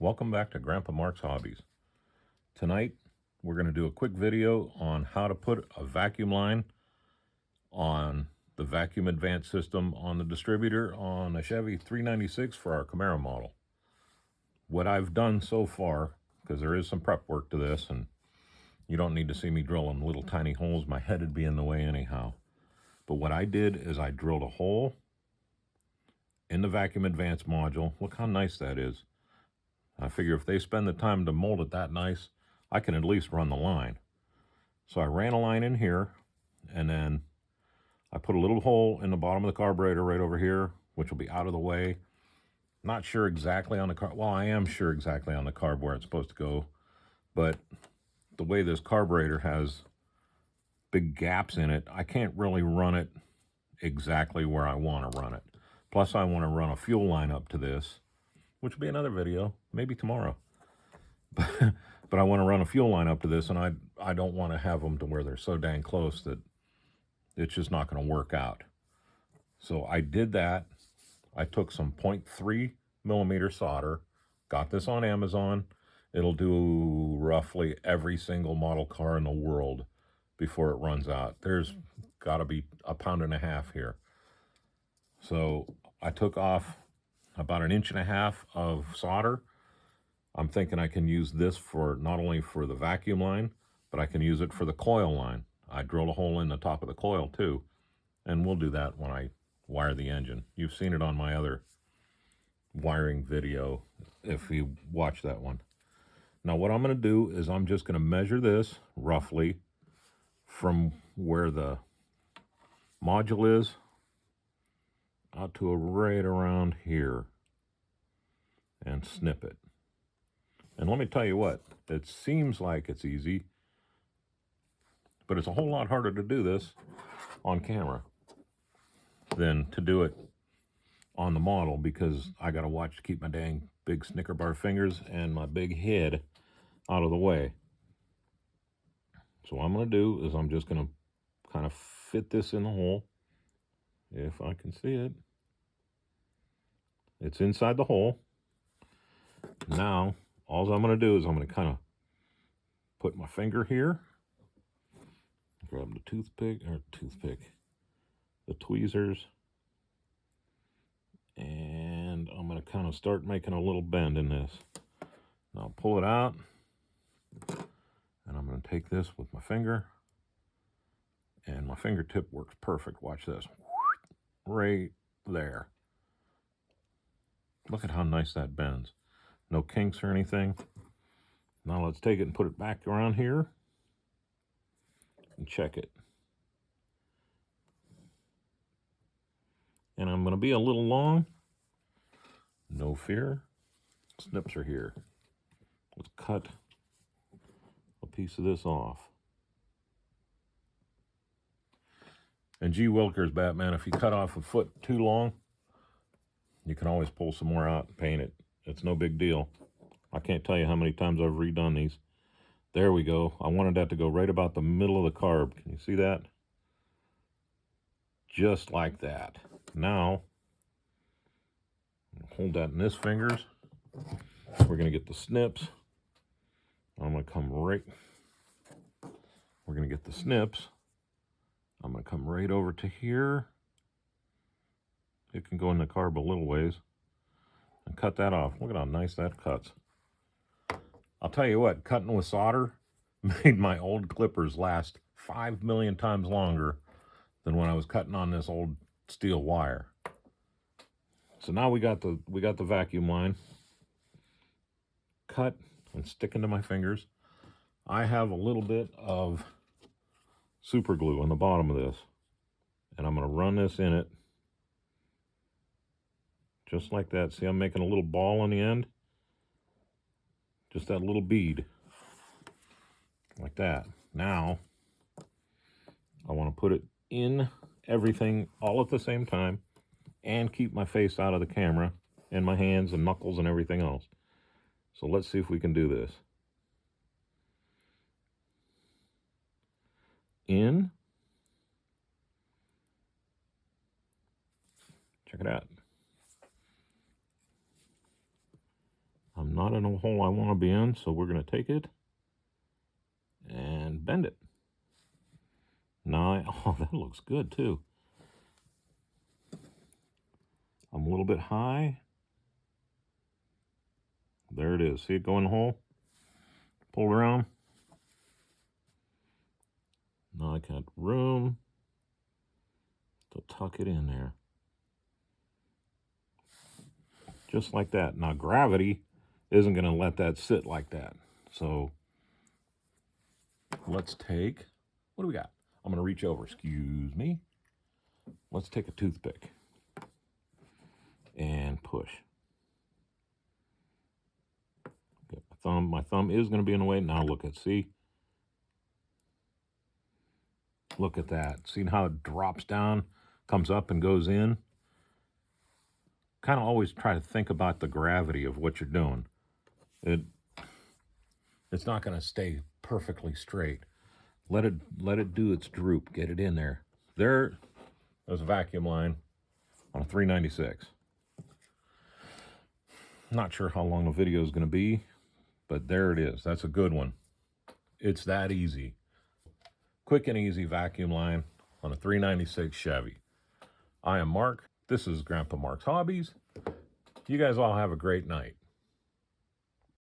Welcome back to Grandpa Mark's Hobbies. Tonight we're going to do a quick video on how to put a vacuum line on the vacuum advance system on the distributor on a Chevy 396 for our Camaro model. What I've done so far, because there is some prep work to this and you don't need to see me drilling little tiny holes, my head would be in the way anyhow. But what I did is I drilled a hole in the vacuum advance module. Look how nice that is. I figure if they spend the time to mold it that nice, I can at least run the line. So I ran a line in here, and then I put a little hole in the bottom of the carburetor right over here, which will be out of the way. Not sure exactly on the carb. Well, I am sure exactly on the carb where it's supposed to go, but the way this carburetor has big gaps in it, I can't really run it exactly where I want to run it. Plus, I want to run a fuel line up to this, which will be another video, maybe tomorrow. But I want to run a fuel line up to this, and I don't want to have them to where they're so dang close that it's just not going to work out. So I did that. I took some 0.3 millimeter solder, got this on Amazon. It'll do roughly every single model car in the world before it runs out. There's got to be a pound and a half here. So I took off about 1.5 inches of solder. I'm thinking I can use this for not only for the vacuum line, but I can use it for the coil line. I drilled a hole in the top of the coil too, and we'll do that when I wire the engine. You've seen it on my other wiring video if you watch that one. Now what I'm going to do is I'm just going to measure this roughly from where the module is out to right around here and snip it. And let me tell you what, it seems like it's easy, but it's a whole lot harder to do this on camera than to do it on the model, because I got to watch to keep my dang big Snicker bar fingers and my big head out of the way. So what I'm going to do is I'm just going to kind of fit this in the hole, if I can see it. It's inside the hole. Now, all I'm going to do is I'm going to kind of put my finger here, grab the tweezers, and I'm going to kind of start making a little bend in this. Now pull it out, and I'm going to take this with my finger, and my fingertip works perfect. Watch this. Right there. Look at how nice that bends. No kinks or anything. Now let's take it and put it back around here and check it. And I'm going to be a little long. No fear. Snips are here. Let's cut a piece of this off. And gee willikers, Batman, if you cut off a foot too long, you can always pull some more out and paint it. It's no big deal. I can't tell you how many times I've redone these. There we go. I wanted that to go right about the middle of the carb. Can you see that? Just like that. Now, hold that in this fingers. We're going to get the snips. I'm going to come right. We're going to get the snips. I'm going to come right over to here. It can go in the carb a little ways. And cut that off. Look at how nice that cuts. I'll tell you what, cutting with solder made my old clippers last 5 million times longer than when I was cutting on this old steel wire. So now we got the vacuum line cut and sticking to my fingers. I have a little bit of super glue on the bottom of this, and I'm going to run this in it just like that. See, I'm making a little ball on the end, just that little bead like that. Now I want to put it in everything all at the same time and keep my face out of the camera and my hands and knuckles and everything else. So let's see if we can do this. In. Check it out. I'm not in a hole I want to be in, so we're going to take it and bend it. Now, oh, that looks good too. I'm a little bit high. There it is. See it go in the hole? Pull around. Now I got room to tuck it in there. Just like that. Now gravity isn't going to let that sit like that. So let's take, what do we got? I'm going to reach over, excuse me. Let's take a toothpick and push. Get my thumb is going to be in the way. Now look at, see? Look at that. See how it drops down, comes up and goes in? Kind of always try to think about the gravity of what you're doing. It's not going to stay perfectly straight. Let it do its droop. Get it in there. There's a vacuum line on a 396. Not sure how long the video is going to be, but there it is. That's a good one. It's that easy. Quick and easy vacuum line on a 396 Chevy. I am Mark. This is Grandpa Mark's Hobbies. You guys all have a great night.